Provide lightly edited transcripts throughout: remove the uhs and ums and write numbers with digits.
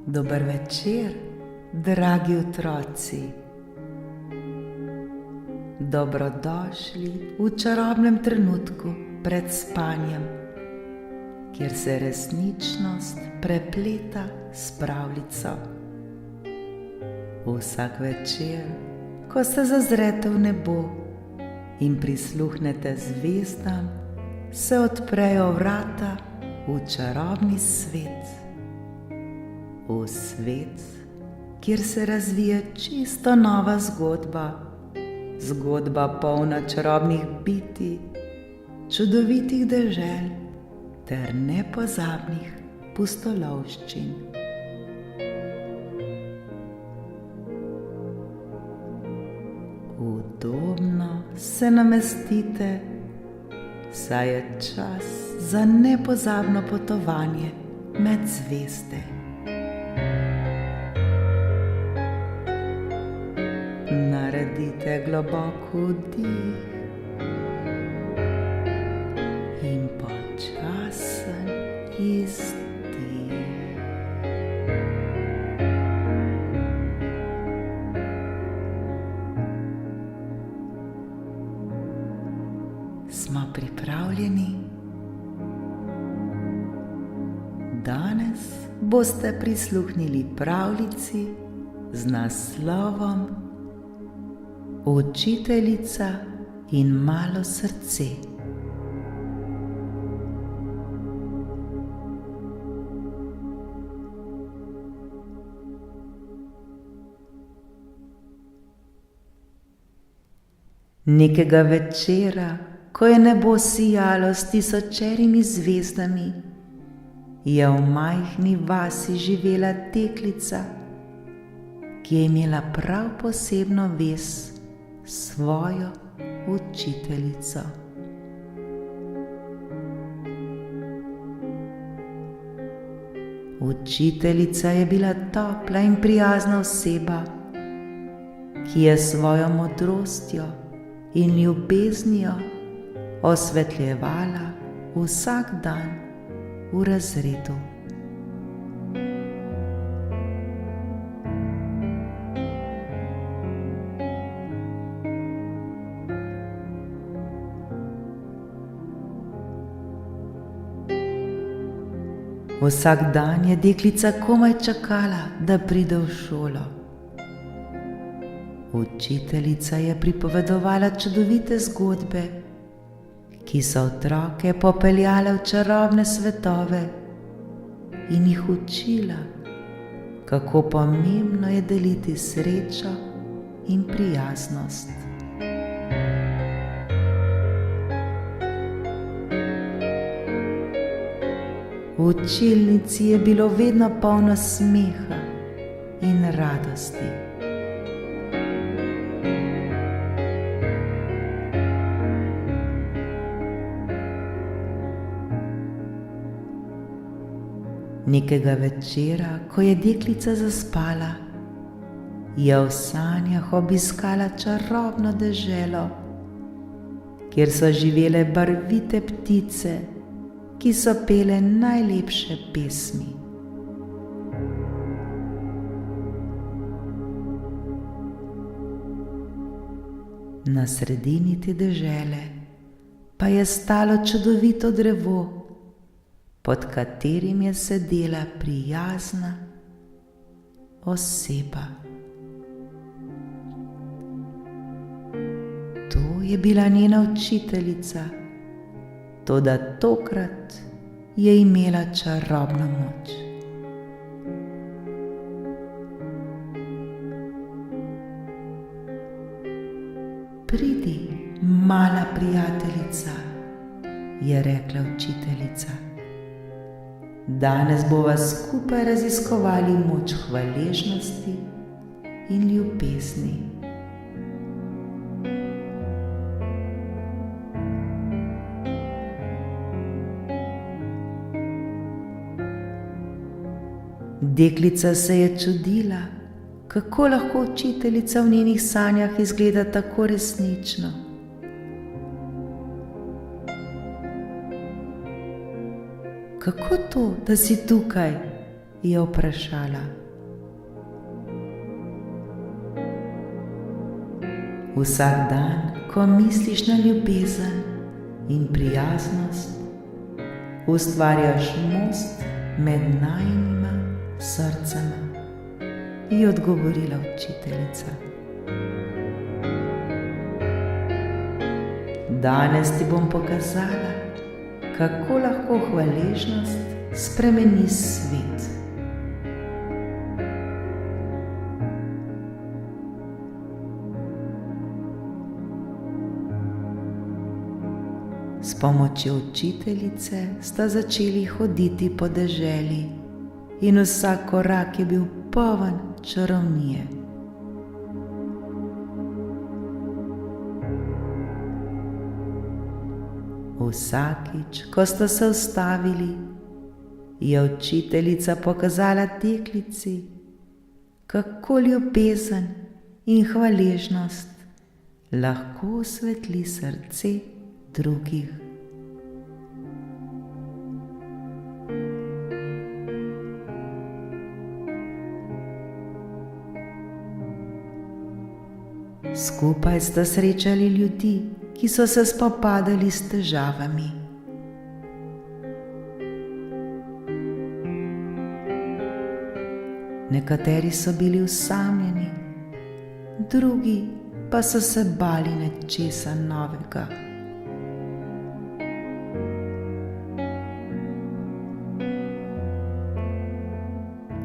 Dober večer, dragi otroci. Dobrodošli v čarobnem trenutku pred spanjem, kjer se resničnost prepleta s pravljico. Vsak večer, ko se zazrete v nebo in prisluhnete zvezdam, se odprejo vrata v čarobni svet. V svet, kjer se razvije čisto nova zgodba, zgodba polna čarobnih bitij, čudovitih dežel ter nepozabnih pustolovščin. Udobno se namestite, saj je čas za nepozabno potovanje med zvezde. Naredite globok vdih in počasen izdih. Smo pripravljeni? Danes boste prisluhnili pravljici z naslovom Učiteljica in malo srce. Nekega večera, ko je nebo sijalo s tisočerimi zvezdami, je v majhni vasi živela deklica, ki je imela prav posebno vez s svojo učiteljico. Učiteljica je bila topla in prijazna oseba, ki je s svojo modrostjo in ljubeznijo osvetljevala vsak dan v razredu. Vsak dan je deklica komaj čakala, da pride v šolo. Učiteljica je pripovedovala čudovite zgodbe, ki so otroke popeljale v čarobne svetove in jih učila, kako pomembno je deliti srečo in prijaznost. V učilnici je bilo vedno polno smeha in radosti. Nekega večera, ko je deklica zaspala, je v sanjah obiskala čarobno deželo, kjer so živele barvite ptice, ki so pele najlepše pesmi. Na sredini te dežele pa je stalo čudovito drevo, pod katerim je sedela prijazna oseba. To je bila njena učiteljica, toda tokrat je imela čarobno moč. Pridi, mala prijateljica, je rekla učiteljica. Danes bova skupaj raziskovali moč hvaležnosti in ljubezni. Deklica se je čudila, kako lahko učiteljica v njenih sanjah izgleda tako resnično. Kako to, da si tukaj? je vprašala. Vsak dan, ko misliš na ljubezen in prijaznost, ustvarjaš most med najinima srcema, je odgovorila učiteljica. Danes ti bom pokazala, kako lahko hvaležnost spremeni svet. S pomočjo učiteljice sta začeli hoditi po deželi in vsak korak je bil poln čarovnije. Vsakič, ko sta se ustavili, je učiteljica pokazala deklici, kako ljubezen in hvaležnost lahko osvetli srce drugih. Skupaj sta srečali ljudi, ki so se spopadali s težavami. Nekateri so bili osamljeni, drugi pa so se bali nečesa novega.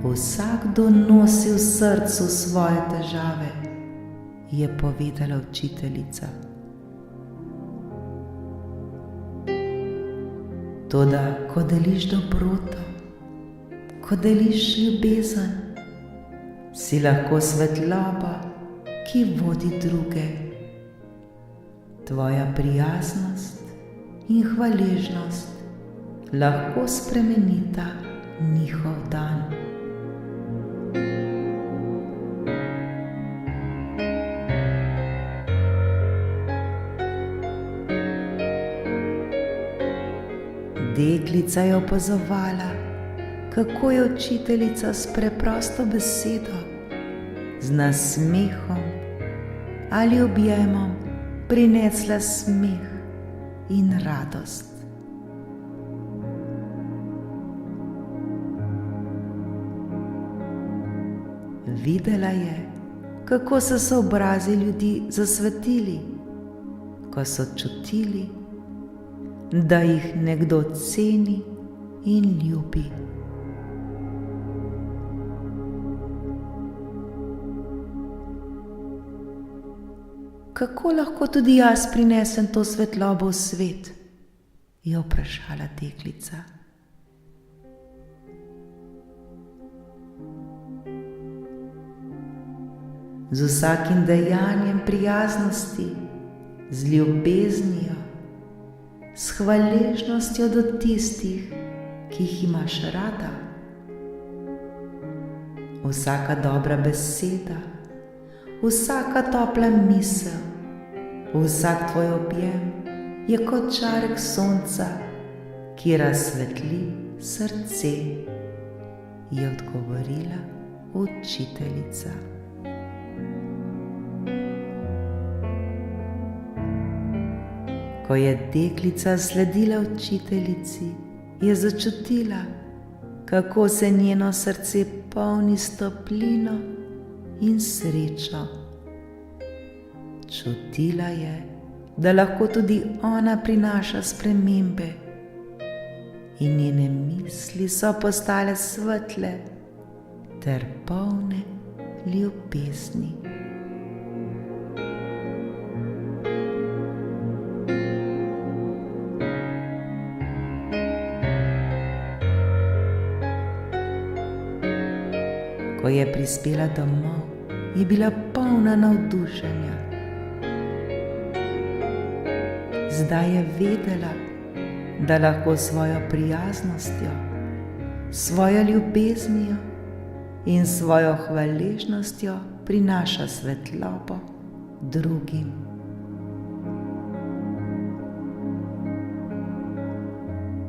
Vsakdo nosi v srcu svoje težave, je povedala učiteljica. Toda, ko deliš dobroto, ko deliš ljubezen, si lahko svetloba, ki vodi druge. Tvoja prijaznost in hvaležnost lahko spremenita njihov dan. Deklica je opazovala, kako je učiteljica s preprosto besedo, z nasmehom ali objemom prinesla smeh in radost. Videla je, kako so se obrazi ljudi zasvetili, ko so čutili, da jih nekdo ceni in ljubi. Kako lahko tudi jaz prinesem to svetlobo v svet? Je vprašala deklica. Z vsakim dejanjem prijaznosti, z ljubeznijo, s hvaležnostjo do tistih, ki jih imaš rada. Vsaka dobra beseda, vsaka topla misel, vsak tvoj objem je kot žarek sonca, ki razsvetli srce, je odgovorila učiteljica. Ko je deklica sledila učiteljici, je začutila, kako se njeno srce polni s toplino in srečo. Čutila je, da lahko tudi ona prinaša spremembe in njene misli so postale svetle ter polne ljubezni. Ko je prispela domov, je bila polna navdušenja. Zdaj je vedela, da lahko svojo prijaznostjo, svojo ljubeznijo in svojo hvaležnostjo prinaša svetlobo drugim.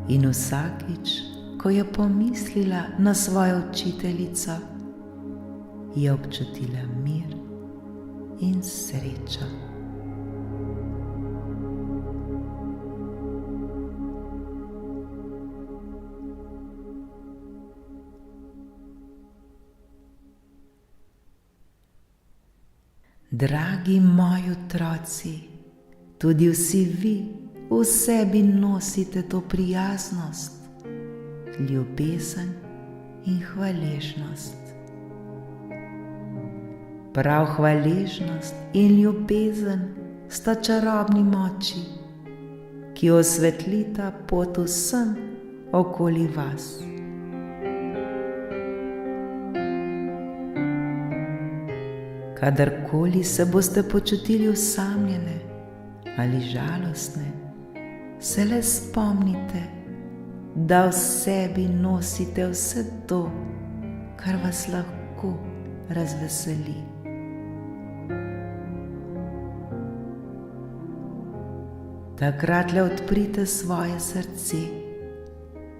In vsakič, ko je pomislila na svojo učiteljico, je občutila mir in srečo. Dragi moji otroci, tudi vsi vi v sebi nosite to prijaznost, ljubezen in hvaležnost. Prav hvaležnost in ljubezen sta čarobni moči, ki osvetlita pot vsem okoli vas. Kadarkoli se boste počutili osamljene ali žalostne, se le spomnite, da v sebi nosite vse to, kar vas lahko razveseli. Takrat le odprite svoje srce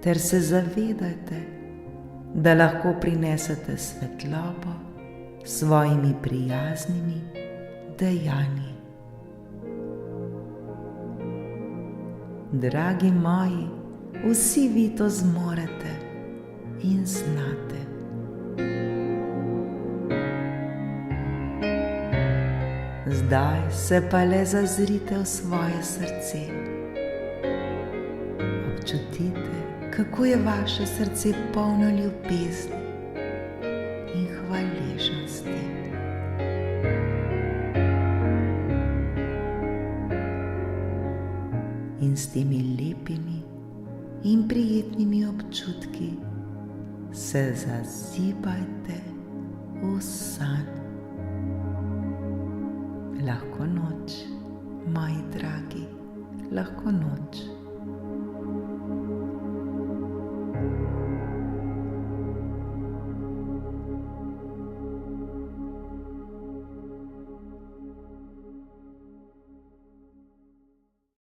ter se zavedajte, da lahko prinesete svetlobo s svojimi prijaznimi dejanji. Dragi moji, vsi vi to zmorete in znate. Zdaj se pa le zazrite v svoje srce. Občutite, kako je vaše srce polno ljubezni in hvaležnosti. In s temi lepimi in prijetnimi občutki se zazibajte v san. Lahko noč, moji dragi, lahko noč.